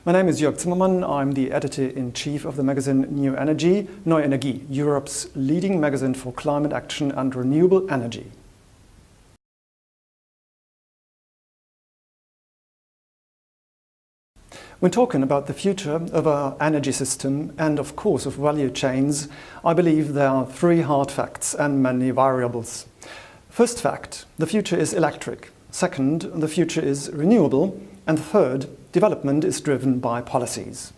My name is Jörg Zimmermann. I'm the editor-in-chief of the magazine Neue Energie, Europe's leading magazine for climate action and renewable energy. When talking about the future of our energy system and of course of value chains, I believe there are three hard facts and many variables. First fact, the future is electric. Second, the future is renewable. And third, development is driven by policies.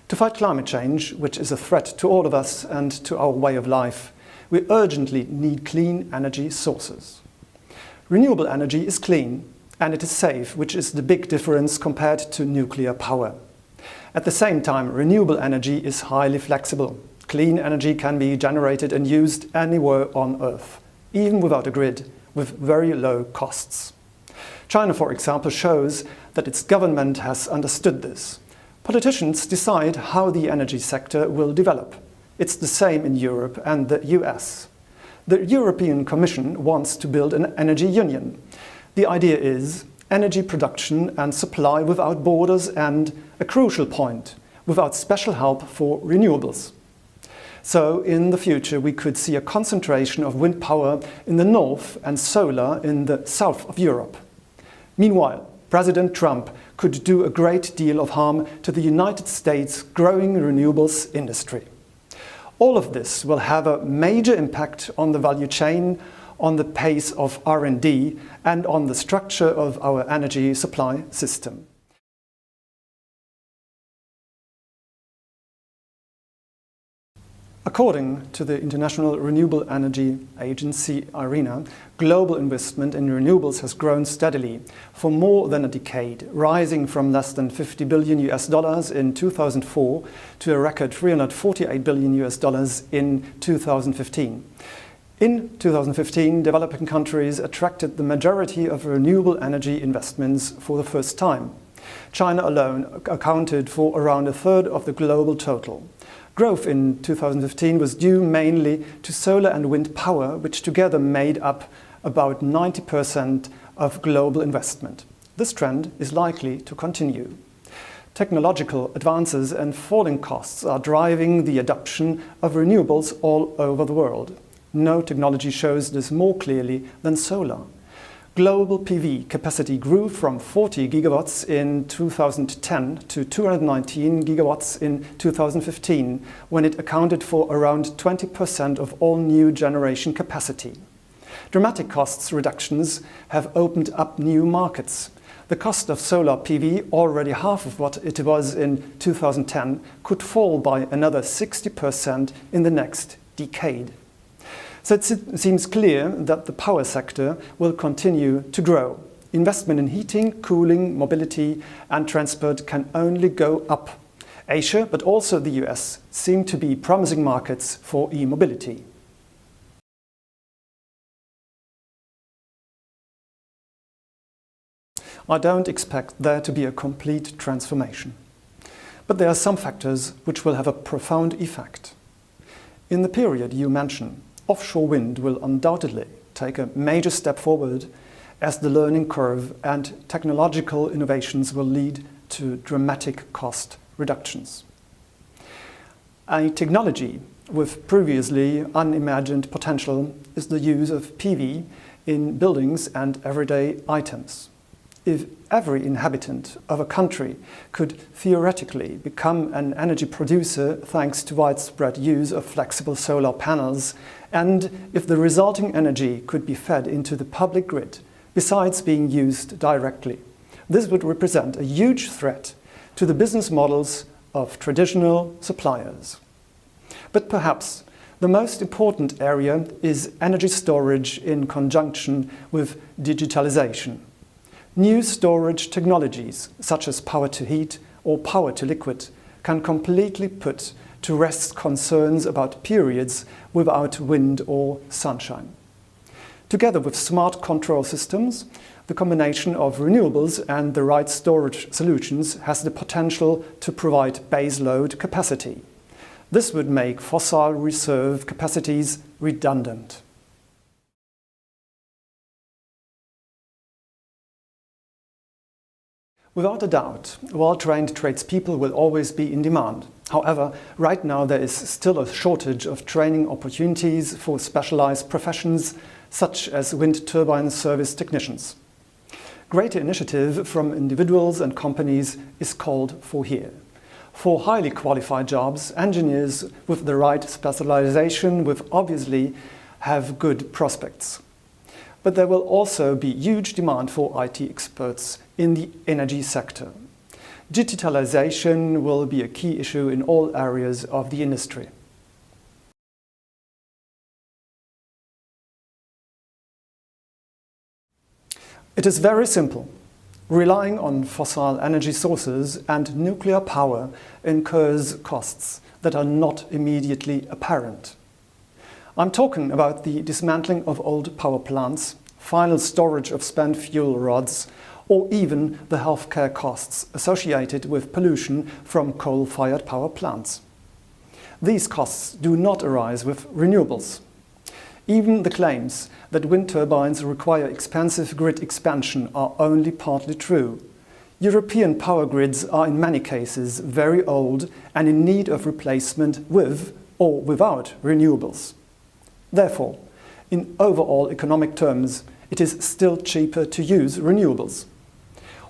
To fight climate change, which is a threat to all of us and to our way of life, we urgently need clean energy sources. Renewable energy is clean and it is safe, which is the big difference compared to nuclear power. At the same time, renewable energy is highly flexible. Clean energy can be generated and used anywhere on Earth, even without a grid, with very low costs. China, for example, shows that its government has understood this. Politicians decide how the energy sector will develop. It's the same in Europe and the US. The European Commission wants to build an energy union. The idea is energy production and supply without borders and, a crucial point, without special help for renewables. So in the future we could see a concentration of wind power in the north and solar in the south of Europe. Meanwhile, President Trump could do a great deal of harm to the United States' growing renewables industry. All of this will have a major impact on the value chain, on the pace of R&D, and on the structure of our energy supply system. According to the International Renewable Energy Agency, IRENA, global investment in renewables has grown steadily for more than a decade, rising from less than $50 billion in 2004 to a record $348 billion in 2015. In 2015, developing countries attracted the majority of renewable energy investments for the first time. China alone accounted for around a third of the global total. Growth in 2015 was due mainly to solar and wind power, which together made up about 90% of global investment. This trend is likely to continue. Technological advances and falling costs are driving the adoption of renewables all over the world. No technology shows this more clearly than solar. Global PV capacity grew from 40 gigawatts in 2010 to 219 gigawatts in 2015, when it accounted for around 20% of all new generation capacity. Dramatic cost reductions have opened up new markets. The cost of solar PV, already half of what it was in 2010, could fall by another 60% in the next decade. So it seems clear that the power sector will continue to grow. Investment in heating, cooling, mobility and transport can only go up. Asia, but also the US, seem to be promising markets for e-mobility. I don't expect there to be a complete transformation. But there are some factors which will have a profound effect. In the period you mention, offshore wind will undoubtedly take a major step forward as the learning curve and technological innovations will lead to dramatic cost reductions. A technology with previously unimagined potential is the use of PV in buildings and everyday items. If every inhabitant of a country could theoretically become an energy producer thanks to widespread use of flexible solar panels, and if the resulting energy could be fed into the public grid, besides being used directly, this would represent a huge threat to the business models of traditional suppliers. But perhaps the most important area is energy storage in conjunction with digitalization. New storage technologies, such as power to heat or power to liquid, can completely put to rest concerns about periods without wind or sunshine. Together with smart control systems, the combination of renewables and the right storage solutions has the potential to provide baseload capacity. This would make fossil reserve capacities redundant. Without a doubt, well-trained tradespeople will always be in demand. However, right now there is still a shortage of training opportunities for specialized professions such as wind turbine service technicians. Greater initiative from individuals and companies is called for here. For highly qualified jobs, engineers with the right specialization will obviously have good prospects. But there will also be huge demand for IT experts in the energy sector. Digitalization will be a key issue in all areas of the industry. It is very simple. Relying on fossil energy sources and nuclear power incurs costs that are not immediately apparent. I'm talking about the dismantling of old power plants, final storage of spent fuel rods, or even the healthcare costs associated with pollution from coal-fired power plants. These costs do not arise with renewables. Even the claims that wind turbines require expensive grid expansion are only partly true. European power grids are in many cases very old and in need of replacement with or without renewables. Therefore, in overall economic terms, it is still cheaper to use renewables.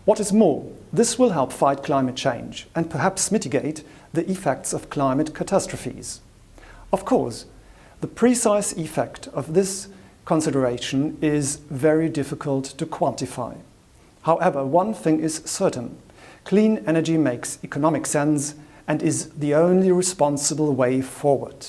What is more, this will help fight climate change and perhaps mitigate the effects of climate catastrophes. Of course, the precise effect of this consideration is very difficult to quantify. However, one thing is certain: clean energy makes economic sense and is the only responsible way forward.